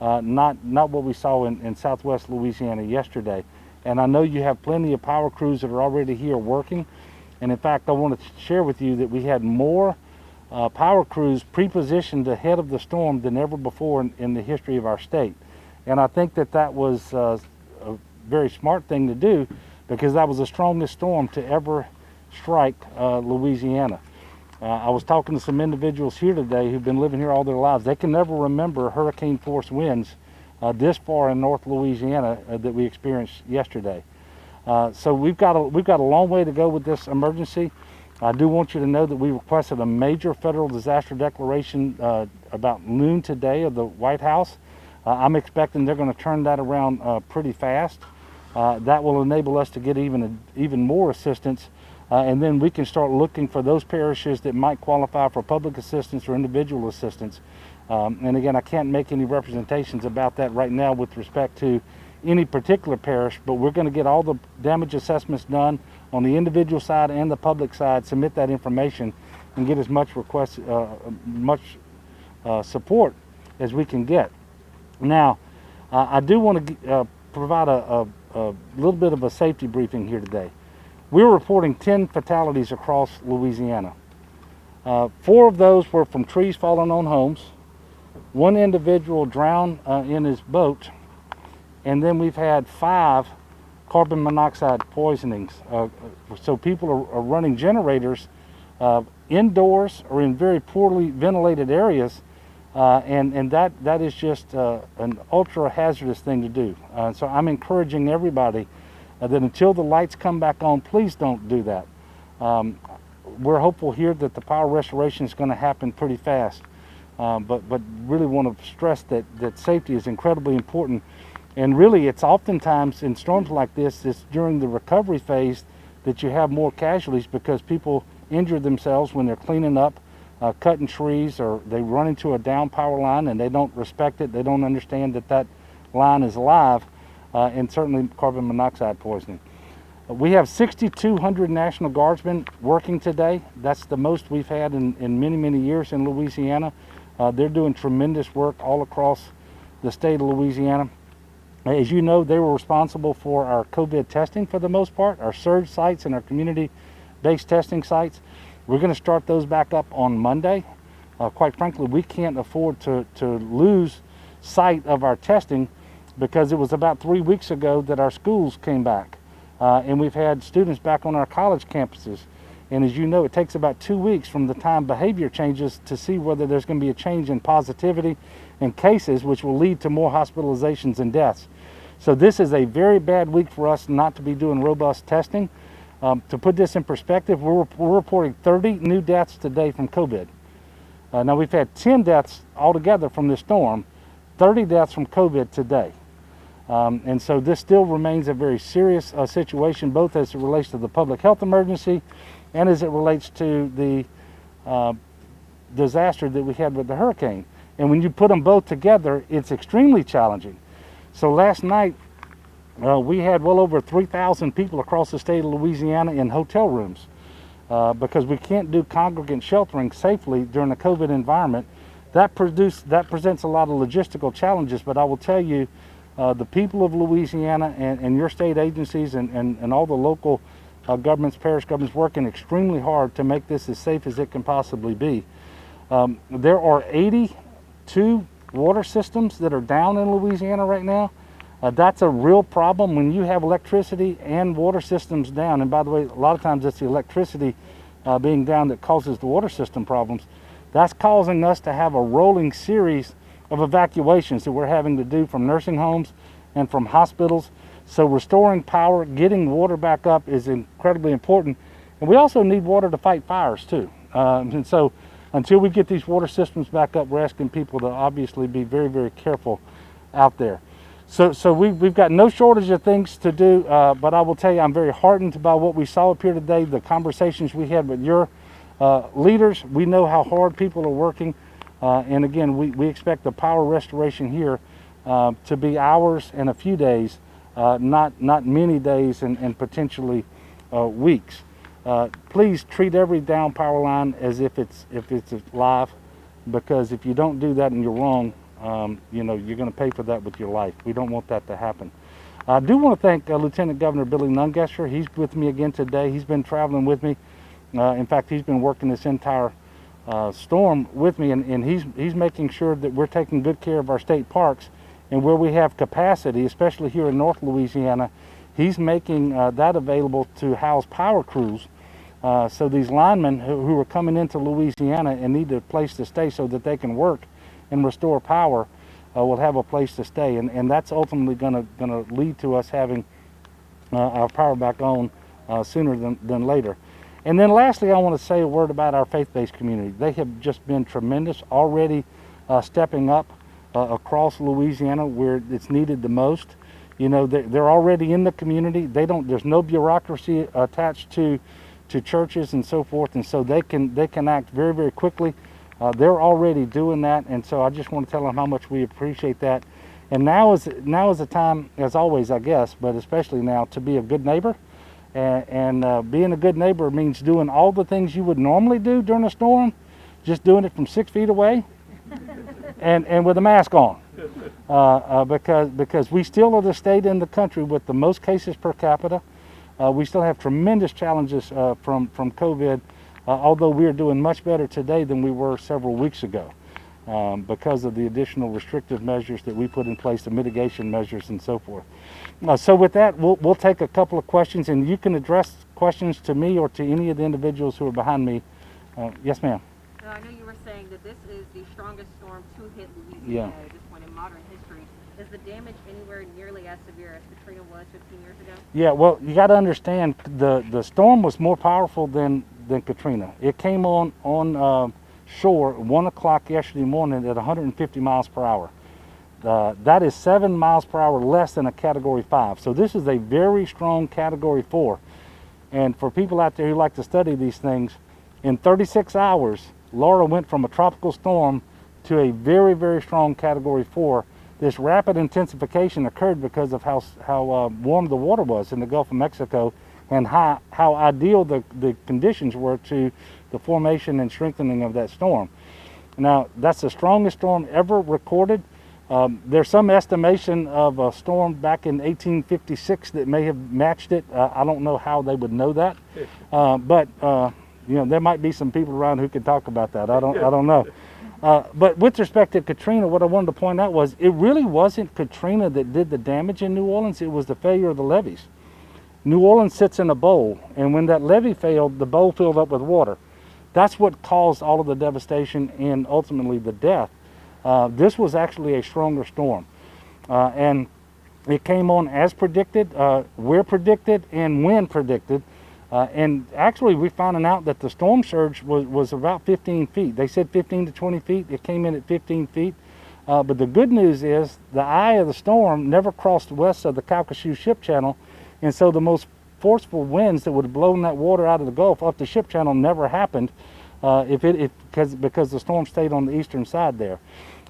not what we saw in southwest Louisiana yesterday. And I know you have plenty of power crews that are already here working. And in fact, I want to share with you that we had more power crews pre-positioned ahead of the storm than ever before in the history of our state. And I think that was a very smart thing to do, because that was the strongest storm to ever strike Louisiana. I was talking to some individuals here today who've been living here all their lives. They can never remember hurricane force winds this far in North Louisiana that we experienced yesterday. So we've got a long way to go with this emergency. I do want you to know that we requested a major federal disaster declaration about noon today of the White House. I'm expecting they're going to turn that around pretty fast. That will enable us to get even more assistance, and then we can start looking for those parishes that might qualify for public assistance or individual assistance. And again, I can't make any representations about that right now with respect to any particular parish, but we're going to get all the damage assessments done on the individual side and the public side, submit that information, and get as much support as we can get. Now, I do want to provide a little bit of a safety briefing here today. We're reporting 10 fatalities across Louisiana. 4 of those were from trees falling on homes. 1 individual drowned in his boat, and then we've had 5 carbon monoxide poisonings. So people are running generators indoors or in very poorly ventilated areas, and that is just an ultra hazardous thing to do. So I'm encouraging everybody that until the lights come back on, please don't do that. We're hopeful here that the power restoration is going to happen pretty fast, but really want to stress that safety is incredibly important. And really, it's oftentimes in storms like this, it's during the recovery phase that you have more casualties, because people injure themselves when they're cleaning up, cutting trees, or they run into a down power line and they don't respect it. They don't understand that line is alive, and certainly carbon monoxide poisoning. We have 6,200 National Guardsmen working today. That's the most we've had in many, many years in Louisiana. They're doing tremendous work all across the state of Louisiana. As you know, they were responsible for our COVID testing for the most part, our surge sites and our community-based testing sites. We're going to start those back up on Monday. Quite frankly, we can't afford to lose sight of our testing, because it was about 3 weeks ago that our schools came back, and we've had students back on our college campuses. And as you know, it takes about 2 weeks from the time behavior changes to see whether there's going to be a change in positivity and cases, which will lead to more hospitalizations and deaths. So this is a very bad week for us not to be doing robust testing. To put this in perspective, we're reporting 30 new deaths today from COVID. Now we've had 10 deaths altogether from this storm, 30 deaths from COVID today. And so this still remains a very serious situation, both as it relates to the public health emergency and as it relates to the disaster that we had with the hurricane. And when you put them both together, it's extremely challenging. So last night, we had well over 3,000 people across the state of Louisiana in hotel rooms because we can't do congregant sheltering safely during a COVID environment. That presents a lot of logistical challenges, but I will tell you, the people of Louisiana and your state agencies and all the local governments, parish governments, working extremely hard to make this as safe as it can possibly be. There are 82 water systems that are down in Louisiana right now. That's a real problem when you have electricity and water systems down. And by the way, a lot of times it's the electricity being down that causes the water system problems. That's causing us to have a rolling series of evacuations that we're having to do from nursing homes and from hospitals. So restoring power, getting water back up is incredibly important. And we also need water to fight fires too. And so until we get these water systems back up, we're asking people to obviously be very, very careful out there. So we've got no shortage of things to do, but I will tell you, I'm very heartened by what we saw up here today, the conversations we had with your leaders. We know how hard people are working, and again, we expect the power restoration here to be hours and a few days, not many days and potentially weeks. Please treat every down power line as if it's live, because if you don't do that and you're wrong, you know, you're going to pay for that with your life. We don't want that to happen. I do want to thank Lieutenant Governor Billy Nungesser. He's with me again today. He's been traveling with me. In fact, he's been working this entire storm with me, and he's making sure that we're taking good care of our state parks, and where we have capacity, especially here in North Louisiana, he's making that available to house power crews. So these linemen who are coming into Louisiana and need a place to stay so that they can work and restore power will have a place to stay, and that's ultimately going to lead to us having our power back on sooner than later. And then lastly, I want to say a word about our faith-based community. They have just been tremendous, already stepping up across Louisiana where it's needed the most. You know, they're already in the community. There's no bureaucracy attached to churches and so forth, and so they can act very, very quickly. They're already doing that, and so I just want to tell them how much we appreciate that. And now is the time, as always, I guess, but especially now, to be a good neighbor. And being a good neighbor means doing all the things you would normally do during a storm, just doing it from 6 feet away, and with a mask on, because we still are the state in the country with the most cases per capita. We still have tremendous challenges from COVID, although we are doing much better today than we were several weeks ago, because of the additional restrictive measures that we put in place, the mitigation measures and so forth. So with that, we'll take a couple of questions, and you can address questions to me or to any of the individuals who are behind me. Yes, ma'am. I know you were saying that this is the strongest storm to hit Louisiana at this point in modern history. Is the damage anywhere nearly as severe as Katrina was 15 years ago? Yeah, well, you got to understand, the storm was more powerful than Katrina. It came on shore at 1 o'clock yesterday morning at 150 miles per hour. That is 7 miles per hour less than a Category 5. So this is a very strong Category 4. And for people out there who like to study these things, in 36 hours, Laura went from a tropical storm to a very, very strong Category 4. This rapid intensification occurred because of how warm the water was in the Gulf of Mexico, and how ideal the conditions were to the formation and strengthening of that storm. Now, that's the strongest storm ever recorded. There's some estimation of a storm back in 1856 that may have matched it. I don't know how they would know that, but you know, there might be some people around who can talk about that. I don't know. But with respect to Katrina, what I wanted to point out was it really wasn't Katrina that did the damage in New Orleans. It was the failure of the levees. New Orleans sits in a bowl, and when that levee failed, the bowl filled up with water. That's what caused all of the devastation and ultimately the death. This was actually a stronger storm, and it came on as predicted, where predicted, and when predicted. And actually, we're finding out that the storm surge was about 15 feet. They said 15 to 20 feet. It came in at 15 feet. But the good news is the eye of the storm never crossed west of the Calcasieu Ship Channel, and so the most forceful winds that would have blown that water out of the Gulf up the Ship Channel never happened, because the storm stayed on the eastern side there.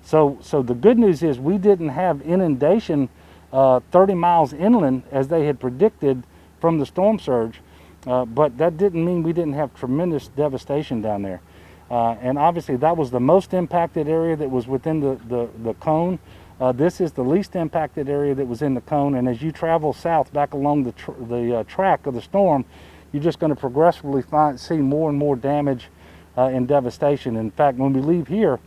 So the good news is we didn't have inundation 30 miles inland as they had predicted from the storm surge, but that didn't mean we didn't have tremendous devastation down there. And obviously that was the most impacted area that was within the cone. This is the least impacted area that was in the cone, and as you travel south back along the track of the storm, you're just going to progressively see more and more damage and devastation. In fact, when we leave here,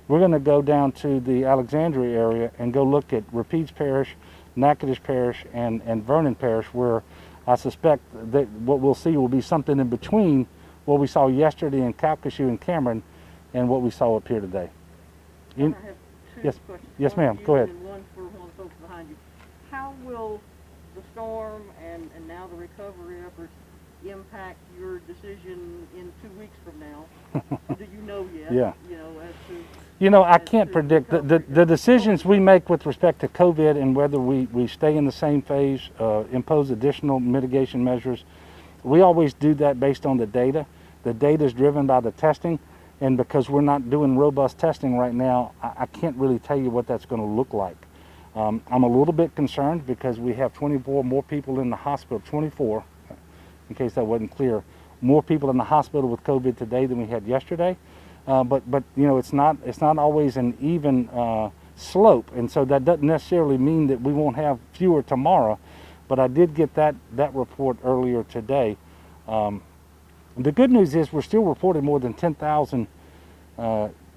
we're going to go down to the Alexandria area and go look at Rapides Parish, Natchitoches Parish, and Vernon Parish, where I suspect that what we'll see will be something in between what we saw yesterday in Calcasieu and Cameron and what we saw up here today. Yes, yes, ma'am. Go ahead. And one for one of the folks behind you. How will the storm and now the recovery efforts impact your decision in 2 weeks from now? Do you know yet? Yeah. You know, as to, you know, I can't predict the decisions we make with respect to COVID and whether we stay in the same phase, impose additional mitigation measures. We always do that based on the data. The data is driven by the testing. And because we're not doing robust testing right now, I can't really tell you what that's going to look like. I'm a little bit concerned because we have 24 more people in the hospital, 24, in case that wasn't clear, more people in the hospital with COVID today than we had yesterday. But you know, it's not always an even slope, and so that doesn't necessarily mean that we won't have fewer tomorrow, but I did get that report earlier today. The good news is we're still reporting more than 10,000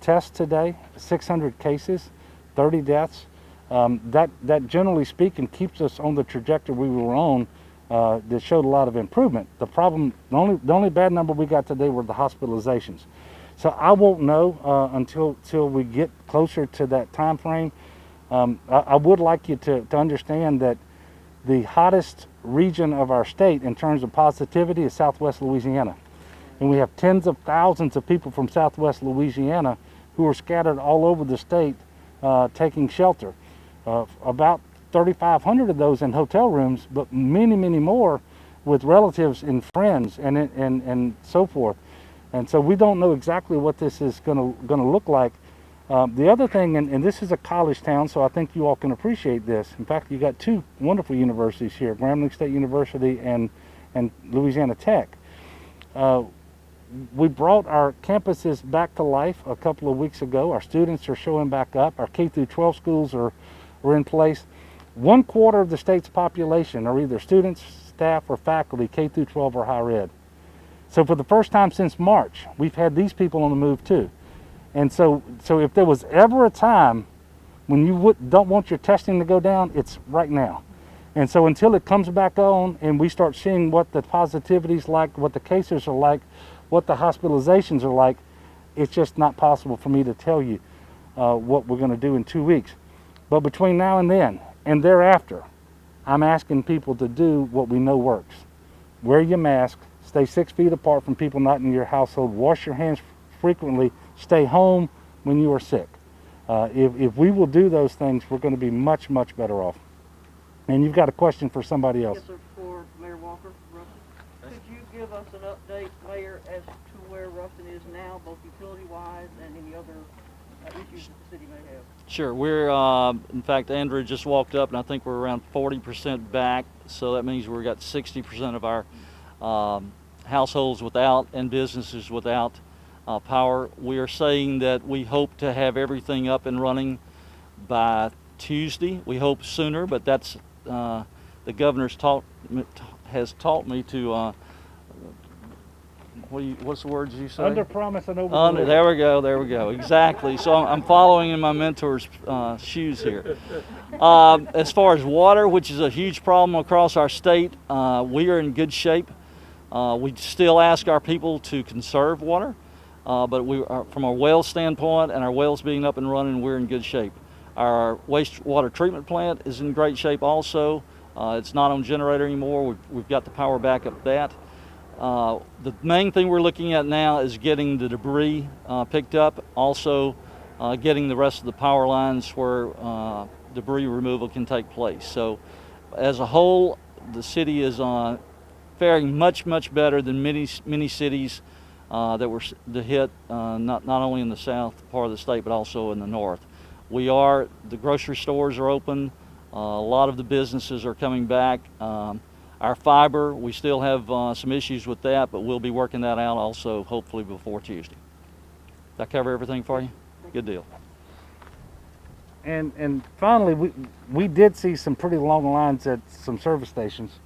tests today, 600 cases, 30 deaths. That generally speaking keeps us on the trajectory we were on that showed a lot of improvement. The problem, the only bad number we got today were the hospitalizations. So I won't know until we get closer to that time frame. I would like you to understand that the hottest region of our state in terms of positivity is Southwest Louisiana. And we have tens of thousands of people from Southwest Louisiana who are scattered all over the state taking shelter. About 3,500 of those in hotel rooms, but many, many more with relatives and friends and so forth. And so we don't know exactly what this is going to look like. The other thing, and this is a college town, so I think you all can appreciate this. In fact, you got two wonderful universities here, Grambling State University and Louisiana Tech. We brought our campuses back to life a couple of weeks ago. Our students are showing back up. Our K through 12 schools are in place. 1/4 of the state's population are either students, staff, or faculty, K through 12 or higher ed. So for the first time since March, we've had these people on the move too. And so if there was ever a time when you don't want your testing to go down, it's right now. And so until it comes back on and we start seeing what the positivity is like, what the cases are like, what the hospitalizations are like, it's just not possible for me to tell you what we're going to do in 2 weeks. But between now and then and thereafter, I'm asking people to do what we know works. Wear your mask, stay 6 feet apart from people not in your household, wash your hands frequently, stay home when you are sick. If we will do those things, we're going to be much, much better off. And you've got a question for somebody else. Yes, sir, for Mayor Walker, Ruston. Could you give us an update, Mayor, as to where Ruston is now, both utility-wise and any other issues that the city may have? Sure. We're, in fact, Andrew just walked up, and I think we're around 40% back, so that means we've got 60% of our households without and businesses without power. We are saying that we hope to have everything up and running by Tuesday. We hope sooner, but that's the governor's has taught me to what's the words you say? Under promise and over deliver. There we go, exactly. So I'm following in my mentor's shoes here. As far as water, which is a huge problem across our state, we are in good shape. We still ask our people to conserve water, but we are, from a well standpoint and our wells being up and running, we're in good shape. Our wastewater treatment plant is in great shape also. It's not on generator anymore. We've got the power back up that. The main thing we're looking at now is getting the debris picked up, also getting the rest of the power lines where debris removal can take place. So as a whole, the city is faring much, much better than many cities that were hit, not only in the south part of the state, but also in the north. The grocery stores are open. A lot of the businesses are coming back. Our fiber, we still have some issues with that, but we'll be working that out also, hopefully before Tuesday. Did I cover everything for you? Good deal. And finally, we did see some pretty long lines at some service stations.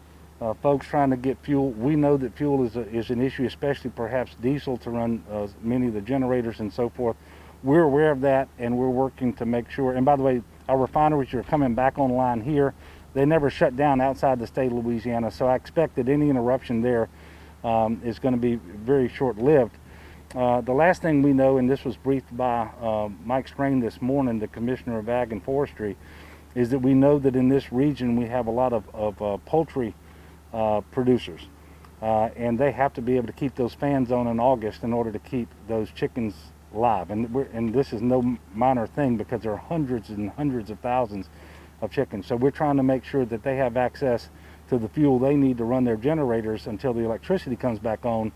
Folks trying to get fuel. We know that fuel is an issue, especially perhaps diesel to run many of the generators and so forth. We're aware of that, and we're working to make sure. And by the way, our refineries are coming back online here. They never shut down outside the state of Louisiana, so I expect that any interruption there is going to be very short-lived. The last thing we know, and this was briefed by Mike Strain this morning, the Commissioner of Ag and Forestry, is that we know that in this region we have a lot of poultry producers, and they have to be able to keep those fans on in August in order to keep those chickens live. And this is no minor thing, because there are hundreds and hundreds of thousands of chickens. So we're trying to make sure that they have access to the fuel they need to run their generators until the electricity comes back on.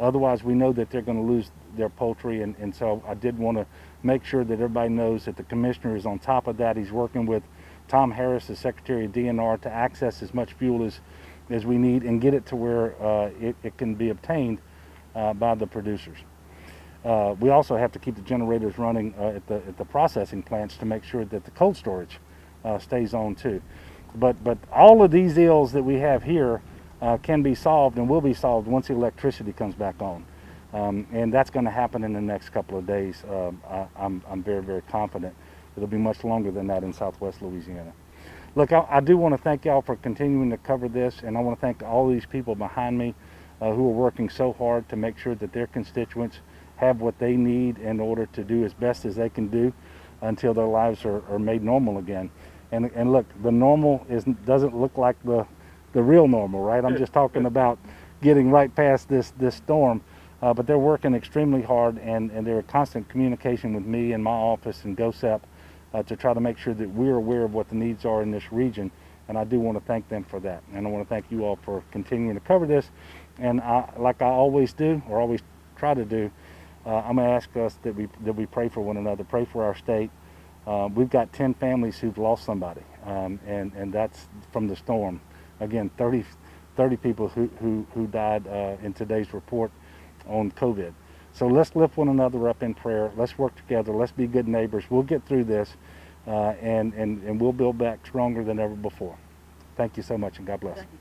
Otherwise, we know that they're going to lose their poultry, and so I did want to make sure that everybody knows that the commissioner is on top of that. He's working with Tom Harris, the Secretary of DNR, to access as much fuel as we need and get it to where it can be obtained by the producers. We also have to keep the generators running at the processing plants to make sure that the cold storage stays on too. But all of these ills that we have here can be solved and will be solved once the electricity comes back on. And that's going to happen in the next couple of days. I'm very, very confident. It'll be much longer than that in Southwest Louisiana. Look, I do want to thank y'all for continuing to cover this, and I want to thank all these people behind me who are working so hard to make sure that their constituents have what they need in order to do as best as they can do until their lives are made normal again. And look, the normal doesn't look like the real normal, right? I'm just talking about getting right past this storm. But they're working extremely hard, and they're in constant communication with me and my office and GOSEP to try to make sure that we're aware of what the needs are in this region. And I do want to thank them for that. And I want to thank you all for continuing to cover this. And like I always do, or always try to do, I'm going to ask us that we pray for one another, pray for our state. We've got 10 families who've lost somebody, and that's from the storm. Again, 30 people who died in today's report on COVID. So let's lift one another up in prayer. Let's work together. Let's be good neighbors. We'll get through this, and we'll build back stronger than ever before. Thank you so much, and God bless. Thank you,